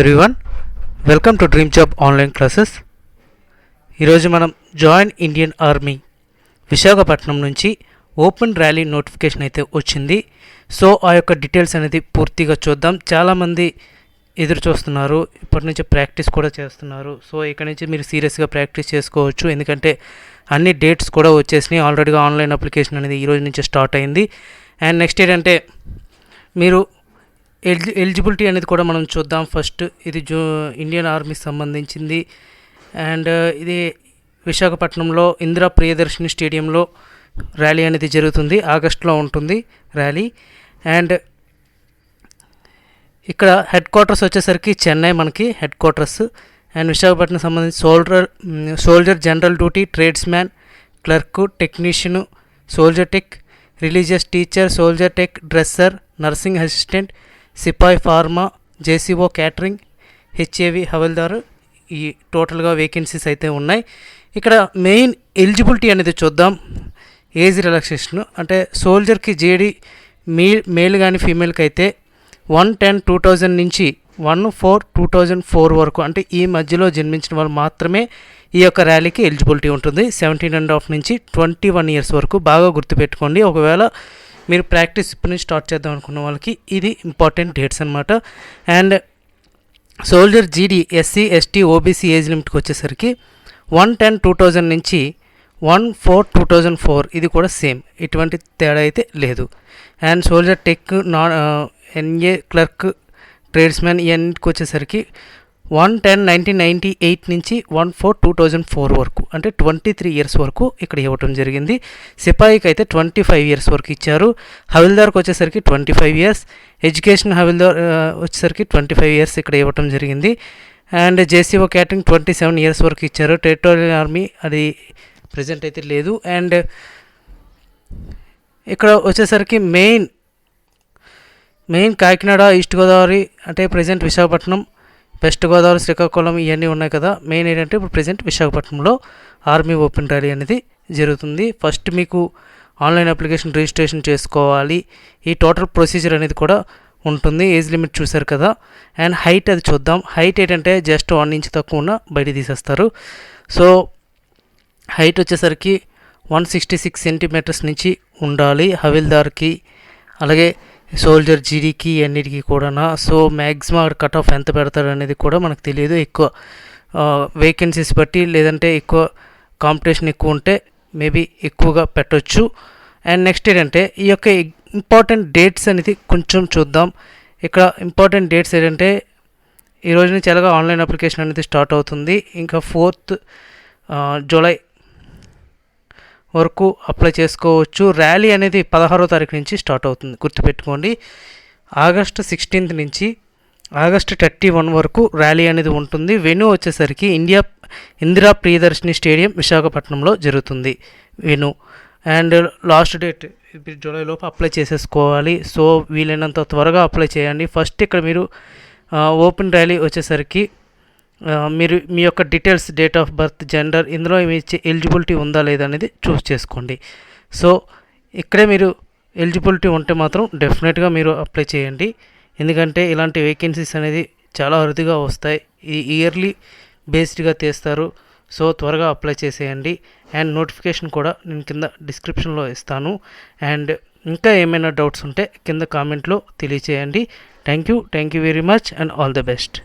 Everyone welcome to dream job online classes. ఈరోజు మనం join Indian army Visakhapatnam నుంచి open rally notification అయితే వచ్చింది. సో ఆ యొక్క డీటెయిల్స్ అనేది పూర్తిగా చూద్దాం. చాలామంది ఎదురు చూస్తున్నారు, ఇప్పటి నుంచి ప్రాక్టీస్ కూడా చేస్తున్నారు. సో ఇక్కడ నుంచి మీరు సీరియస్గా ప్రాక్టీస్ చేసుకోవచ్చు, ఎందుకంటే అన్ని డేట్స్ కూడా వచ్చేసినాయి. ఆల్రెడీగా ఆన్లైన్ అప్లికేషన్ అనేది ఈరోజు నుంచి స్టార్ట్ అయింది. అండ్ నెక్స్ట్ ఏంటంటే మీరు ఎలిజిబిలిటీ అనేది కూడా మనం చూద్దాం. ఫస్ట్ ఇది ఇండియన్ ఆర్మీకి సంబంధించింది. అండ్ ఇది విశాఖపట్నంలో ఇందిరా ప్రియదర్శిని స్టేడియంలో ర్యాలీ అనేది జరుగుతుంది. ఆగస్టులో ఉంటుంది ర్యాలీ. అండ్ ఇక్కడ హెడ్ క్వార్టర్స్ వచ్చేసరికి చెన్నై మనకి హెడ్ క్వార్టర్స్. అండ్ విశాఖపట్నం సంబంధించి soldier general duty, tradesman, clerk, technician, soldier tech, religious teacher, soldier tech, dresser, nursing assistant, సిపాయి pharma, JCO catering, HAV havildar, ఈ టోటల్గా వేకెన్సీస్ అయితే ఉన్నాయి. ఇక్కడ మెయిన్ ఎలిజిబిలిటీ అనేది చూద్దాం. ఏజ్ రిలాక్సేషన్ అంటే సోల్జర్కి జేడీ మేల్ కానీ ఫీమేల్కి అయితే 1/10/2000 నుంచి 1/4/2004 వరకు, అంటే ఈ మధ్యలో జన్మించిన వాళ్ళు మాత్రమే ఈ యొక్క ర్యాలీకి ఎలిజిబిలిటీ ఉంటుంది. 17.5 నుంచి 21 ఇయర్స్ వరకు. బాగా గుర్తుపెట్టుకోండి. ఒకవేళ మీరు ప్రాక్టీస్ ఇప్పటి నుంచి స్టార్ట్ చేద్దాం అనుకున్న వాళ్ళకి ఇది ఇంపార్టెంట్ డేట్స్ అనమాట. అండ్ సోల్జర్ జీడీ ఎస్సీ ఎస్టీ ఓబీసీ ఏజ్ లిమిట్కి వచ్చేసరికి 1/10/2000 నుంచి 1/4/2004. ఇది కూడా సేమ్, ఎటువంటి తేడా అయితే లేదు. And soldier tech, NA, clerk, tradesmen ఇవన్నిటికి వచ్చేసరికి 1/10/1998 నుంచి 1/4/2004 వరకు, అంటే 23 ఇయర్స్ వరకు ఇక్కడ ఇవ్వటం జరిగింది. సిపాయికి అయితే 25 ఇయర్స్ వరకు ఇచ్చారు. హవిల్దార్కి వచ్చేసరికి 25 ఇయర్స్, ఎడ్యుకేషన్ హవిల్దార్ వచ్చేసరికి 25 ఇయర్స్ ఇక్కడ ఇవ్వటం జరిగింది. అండ్ జేసీఓ క్యాటరింగ్ 27 ఇయర్స్ వరకు ఇచ్చారు. టెరిటోరియల్ ఆర్మీ అది ప్రజెంట్ అయితే లేదు. అండ్ ఇక్కడ వచ్చేసరికి మెయిన్ కాకినాడ, ఈస్ట్ గోదావరి, అంటే ప్రజెంట్ విశాఖపట్నం, వెస్ట్ గోదావరి, శ్రీకాకుళం ఇవన్నీ ఉన్నాయి కదా. మెయిన్ ఏంటంటే ఇప్పుడు ప్రజెంట్ విశాఖపట్నంలో ఆర్మీ ఓపెన్ ర్యాలీ అనేది జరుగుతుంది. ఫస్ట్ మీకు ఆన్లైన్ అప్లికేషన్ రిజిస్ట్రేషన్ చేసుకోవాలి. ఈ టోటల్ ప్రొసీజర్ అనేది కూడా ఉంటుంది. ఏజ్ లిమిట్ చూసారు కదా. అండ్ హైట్ అది చూద్దాం. హైట్ ఏంటంటే జస్ట్ 1 ఇంచ్ తక్కువ ఉన్న బయట తీసేస్తారు. సో హైట్ వచ్చేసరికి 166 సెంటీమీటర్స్ నుంచి ఉండాలి హవిల్దార్కి, అలాగే సోల్జర్ జీడీకి అన్నిటికీ కూడా. సో మ్యాక్సిమం కట్ ఆఫ్ ఎంత పెడతాడు అనేది కూడా మనకు తెలియదు. ఎక్కువ వేకెన్సీస్ బట్టి, లేదంటే ఎక్కువ కాంపిటీషన్ ఎక్కువ ఉంటే మేబీ ఎక్కువగా పెట్టవచ్చు. అండ్ నెక్స్ట్ ఏంటంటే ఈ యొక్క ఇంపార్టెంట్ డేట్స్ అనేది కొంచెం చూద్దాం. ఇక్కడ ఇంపార్టెంట్ డేట్స్ ఏంటంటే ఈరోజు నుంచి ఎలాగో ఆన్లైన్ అప్లికేషన్ అనేది స్టార్ట్ అవుతుంది. ఇంకా 4th జూలై వరకు అప్లై చేసుకోవచ్చు. ర్యాలీ అనేది 16వ తారీఖు నుంచి స్టార్ట్ అవుతుంది, గుర్తుపెట్టుకోండి. ఆగస్టు 16th నుంచి ఆగస్టు 31 వరకు ర్యాలీ అనేది ఉంటుంది. వెన్యూ వచ్చేసరికి ఇందిరా ప్రియదర్శిని స్టేడియం విశాఖపట్నంలో జరుగుతుంది వెన్యూ. అండ్ లాస్ట్ డేట్ జూలైలోపు అప్లై చేసేసుకోవాలి. సో వీలైనంత త్వరగా అప్లై చేయండి. ఫస్ట్ ఇక్కడ మీరు ఓపెన్ ర్యాలీ వచ్చేసరికి మీరు మీ యొక్క details, date of birth, gender, ఇందులో మీ ఎలిజిబిలిటీ ఉందా లేదా అనేది చూస్ చేసుకోండి. సో ఇక్కడే మీరు ఎలిజిబిలిటీ ఉంటే మాత్రం డెఫినెట్గా మీరు అప్లై చేయండి, ఎందుకంటే ఇలాంటి వేకెన్సీస్ అనేది చాలా అరుదుగా వస్తాయి. ఈ ఇయర్లీ బేస్డ్గా తీస్తారు. సో త్వరగా అప్లై చేసేయండి. అండ్ నోటిఫికేషన్ కూడా నేను కింద డిస్క్రిప్షన్లో ఇస్తాను. అండ్ ఇంకా ఏమైనా డౌట్స్ ఉంటే కింద కామెంట్లో తెలియచేయండి. Thank you very much and all the best.